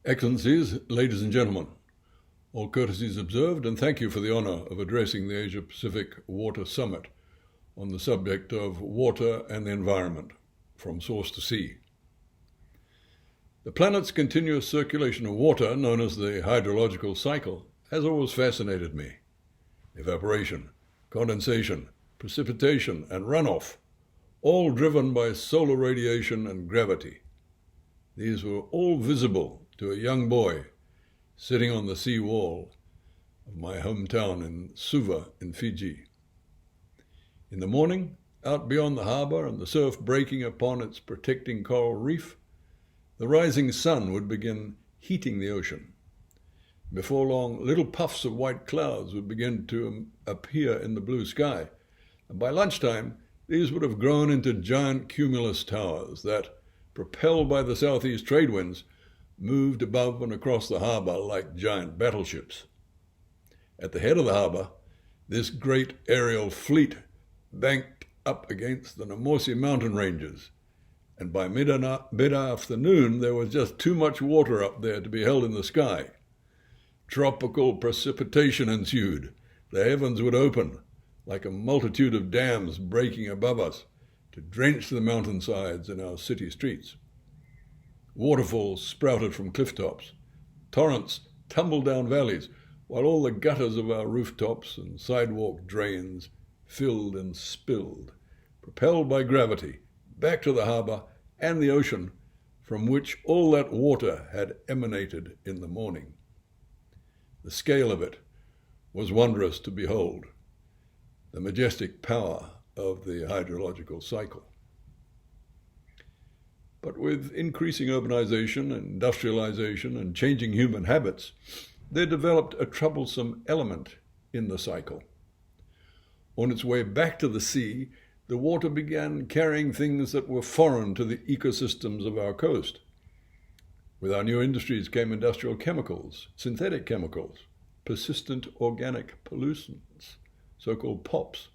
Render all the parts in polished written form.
Excellencies, ladies and gentlemen, all courtesies observed, and thank you for the honor of addressing the Asia-Pacific Water Summit on the subject of water and the environment, from source to sea. The planet's continuous circulation of water, known as the hydrological cycle, has always fascinated me. Evaporation, condensation, precipitation, and runoff, all driven by solar radiation and gravity. These were all visible to a young boy sitting on the sea wall of my hometown in Suva in Fiji. In the morning, out beyond the harbor and the surf breaking upon its protecting coral reef, the rising sun would begin heating the ocean. Before long, little puffs of white clouds would begin to appear in the blue sky, and by lunchtime, these would have grown into giant cumulus towers that, propelled by the southeast trade winds, moved above and across the harbor like giant battleships. At the head of the harbor, this great aerial fleet banked up against the Namosi mountain ranges, and by mid-afternoon there was just too much water up there to be held in the sky. Tropical precipitation ensued. The heavens would open like a multitude of dams breaking above us to drench the mountainsides and our city streets. Waterfalls sprouted from cliff tops. Torrents tumbled down valleys, while all the gutters of our rooftops and sidewalk drains filled and spilled, propelled by gravity, back to the harbor and the ocean from which all that water had emanated in the morning. The scale of it was wondrous to behold, the majestic power of the hydrological cycle. But with increasing urbanization, industrialization, and changing human habits, there developed a troublesome element in the cycle. On its way back to the sea, the water began carrying things that were foreign to the ecosystems of our coast. With our new industries came industrial chemicals, synthetic chemicals, persistent organic pollutants, so-called POPs,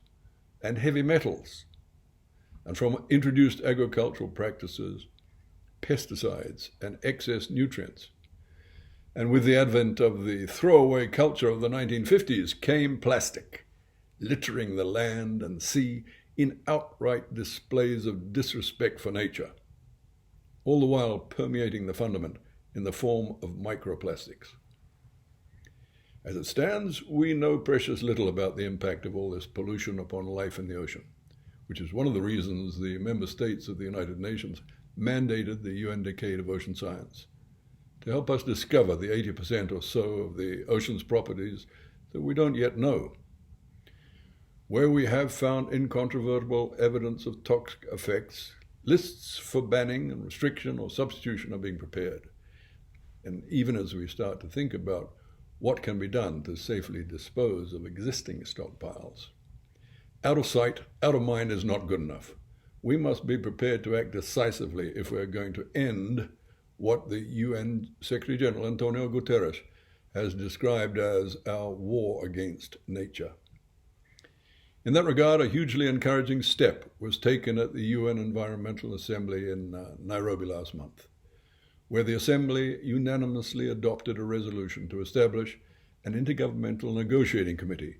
and heavy metals. And from introduced agricultural practices, pesticides, and excess nutrients. And with the advent of the throwaway culture of the 1950s came plastic, littering the land and sea in outright displays of disrespect for nature, all the while permeating the fundament in the form of microplastics. As it stands, we know precious little about the impact of all this pollution upon life in the ocean, which is one of the reasons the member states of the United Nations mandated the UN Decade of Ocean Science, to help us discover the 80% or so of the ocean's properties that we don't yet know. Where we have found incontrovertible evidence of toxic effects, lists for banning and restriction or substitution are being prepared. And even as we start to think about what can be done to safely dispose of existing stockpiles, out of sight, out of mind is not good enough. We must be prepared to act decisively if we're going to end what the UN Secretary General Antonio Guterres has described as our war against nature. In that regard, a hugely encouraging step was taken at the UN Environmental Assembly in Nairobi last month, where the Assembly unanimously adopted a resolution to establish an intergovernmental negotiating committee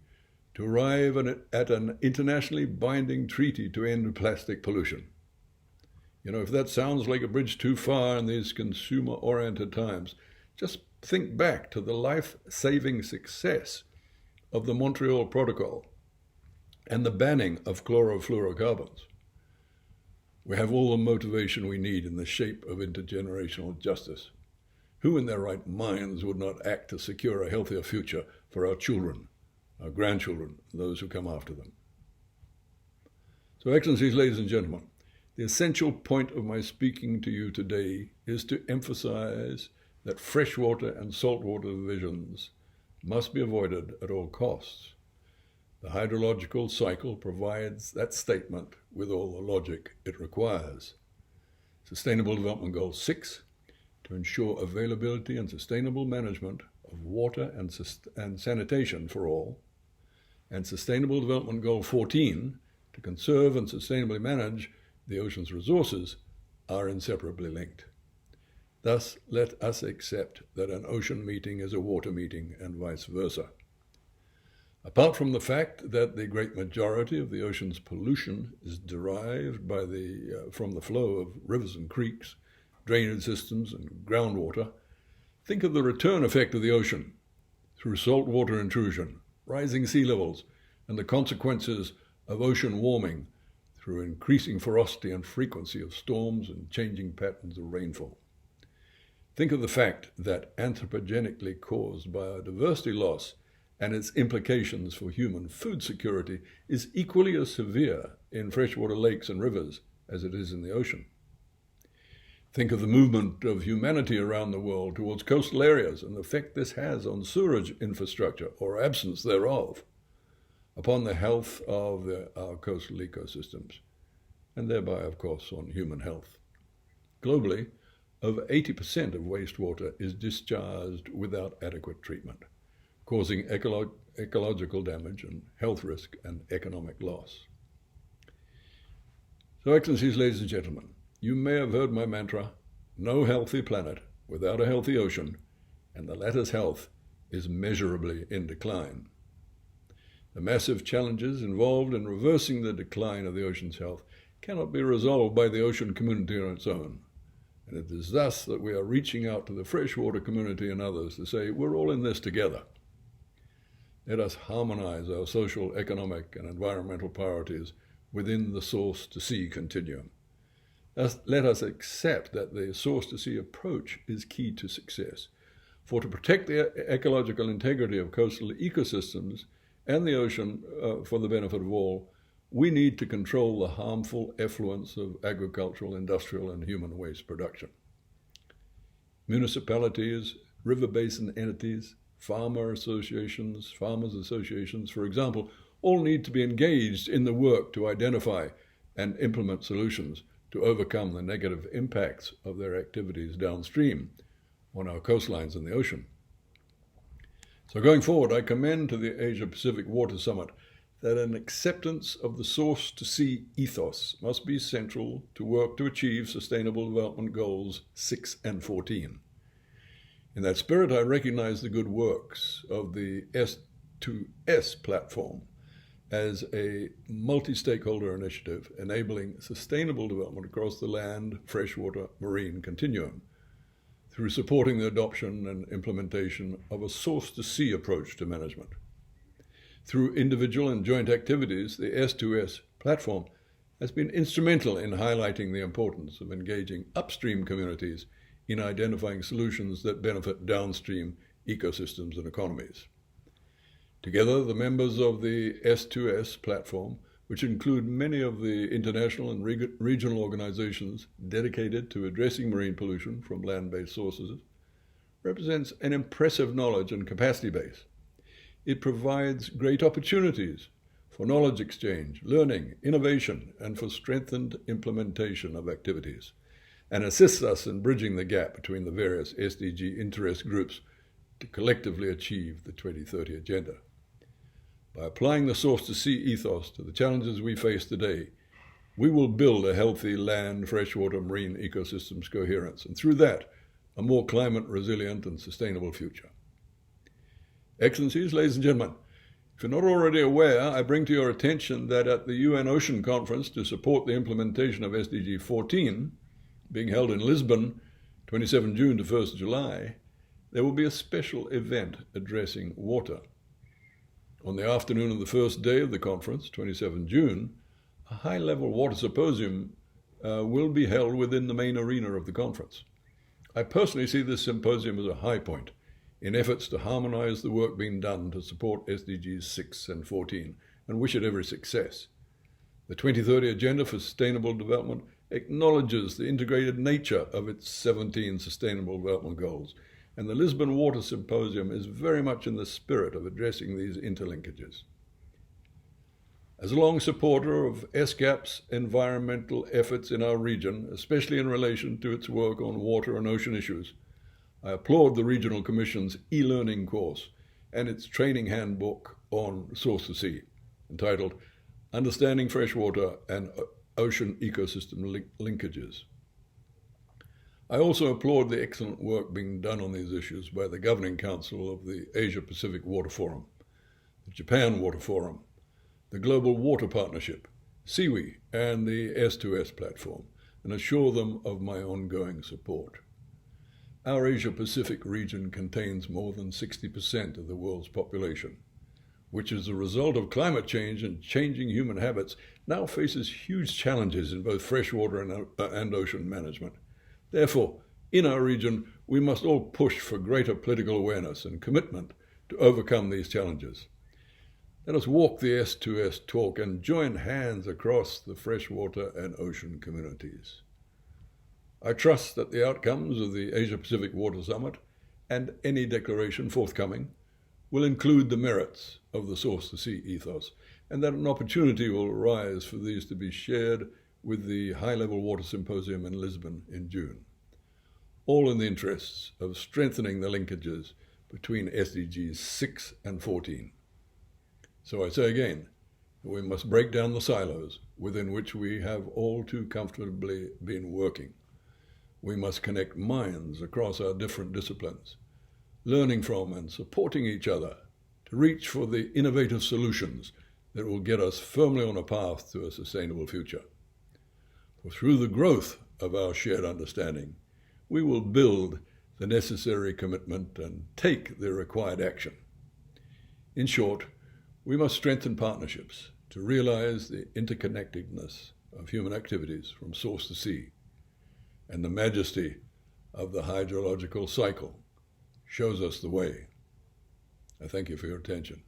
to arrive at an internationally binding treaty to end plastic pollution. You know, if that sounds like a bridge too far in these consumer-oriented times, just think back to the life-saving success of the Montreal Protocol and the banning of chlorofluorocarbons. We have all the motivation we need in the shape of intergenerational justice. Who in their right minds would not act to secure a healthier future for our children, our grandchildren, and those who come after them? So, Excellencies, ladies and gentlemen, the essential point of my speaking to you today is to emphasize that freshwater and saltwater divisions must be avoided at all costs. The hydrological cycle provides that statement with all the logic it requires. Sustainable Development Goal 6, to ensure availability and sustainable management of water and sanitation for all, and Sustainable Development Goal 14, to conserve and sustainably manage the ocean's resources, are inseparably linked. Thus, let us accept that an ocean meeting is a water meeting and vice versa. Apart from the fact that the great majority of the ocean's pollution is derived from the flow of rivers and creeks, drainage systems and groundwater, think of the return effect of the ocean through saltwater intrusion, rising sea levels, and the consequences of ocean warming through increasing ferocity and frequency of storms and changing patterns of rainfall. Think of the fact that anthropogenically caused biodiversity loss and its implications for human food security is equally as severe in freshwater lakes and rivers as it is in the ocean. Think of the movement of humanity around the world towards coastal areas and the effect this has on sewerage infrastructure or absence thereof, upon the health of our coastal ecosystems, and thereby, of course, on human health. Globally, over 80% of wastewater is discharged without adequate treatment, causing ecological damage and health risk and economic loss. So, Excellencies, ladies and gentlemen, you may have heard my mantra, no healthy planet without a healthy ocean, and the latter's health is measurably in decline. The massive challenges involved in reversing the decline of the ocean's health cannot be resolved by the ocean community on its own. And it is thus that we are reaching out to the freshwater community and others to say, we're all in this together. Let us harmonize our social, economic, and environmental priorities within the source-to-sea continuum. Let us accept that the source-to-sea approach is key to success. For to protect the ecological integrity of coastal ecosystems and the ocean for the benefit of all, we need to control the harmful effluence of agricultural, industrial, and human waste production. Municipalities, river basin entities, farmers associations, for example, all need to be engaged in the work to identify and implement solutions to overcome the negative impacts of their activities downstream on our coastlines and the ocean. So going forward, I commend to the Asia-Pacific Water Summit that an acceptance of the source-to-sea ethos must be central to work to achieve Sustainable Development Goals 6 and 14. In that spirit, I recognize the good works of the S2S platform as a multi-stakeholder initiative enabling sustainable development across the land, freshwater, marine continuum through supporting the adoption and implementation of a source-to-sea approach to management. Through individual and joint activities, the S2S platform has been instrumental in highlighting the importance of engaging upstream communities in identifying solutions that benefit downstream ecosystems and economies. Together, the members of the S2S platform, which include many of the international and regional organizations dedicated to addressing marine pollution from land-based sources, represents an impressive knowledge and capacity base. It provides great opportunities for knowledge exchange, learning, innovation, and for strengthened implementation of activities, and assists us in bridging the gap between the various SDG interest groups to collectively achieve the 2030 Agenda. By applying the source-to-sea ethos to the challenges we face today, we will build a healthy land, freshwater, marine ecosystems coherence, and through that, a more climate resilient and sustainable future. Excellencies, ladies and gentlemen, if you're not already aware, I bring to your attention that at the UN Ocean Conference to support the implementation of SDG 14, being held in Lisbon, 27 June to 1st July, there will be a special event addressing water. On the afternoon of the first day of the conference, 27 June, a high-level water symposium will be held within the main arena of the conference. I personally see this symposium as a high point in efforts to harmonize the work being done to support SDGs 6 and 14 and wish it every success. The 2030 Agenda for Sustainable Development acknowledges the integrated nature of its 17 Sustainable Development Goals, and the Lisbon Water Symposium is very much in the spirit of addressing these interlinkages. As a long supporter of ESCAP's environmental efforts in our region, especially in relation to its work on water and ocean issues, I applaud the Regional Commission's e-learning course and its training handbook on Source-to-Sea, entitled Understanding Freshwater and Ocean Ecosystem Linkages. I also applaud the excellent work being done on these issues by the Governing Council of the Asia-Pacific Water Forum, the Japan Water Forum, the Global Water Partnership, SIWI, and the S2S platform, and assure them of my ongoing support. Our Asia-Pacific region contains more than 60% of the world's population, which as a result of climate change and changing human habits now faces huge challenges in both freshwater and ocean management. Therefore, in our region, we must all push for greater political awareness and commitment to overcome these challenges. Let us walk the S2S talk and join hands across the freshwater and ocean communities. I trust that the outcomes of the Asia-Pacific Water Summit and any declaration forthcoming will include the merits of the source to sea ethos, and that an opportunity will arise for these to be shared with the High-Level Water Symposium in Lisbon in June, all in the interests of strengthening the linkages between SDGs 6 and 14. So I say again, we must break down the silos within which we have all too comfortably been working. We must connect minds across our different disciplines, learning from and supporting each other to reach for the innovative solutions that will get us firmly on a path to a sustainable future. For through the growth of our shared understanding, we will build the necessary commitment and take the required action. In short, we must strengthen partnerships to realize the interconnectedness of human activities from source to sea, and the majesty of the hydrological cycle shows us the way. I thank you for your attention.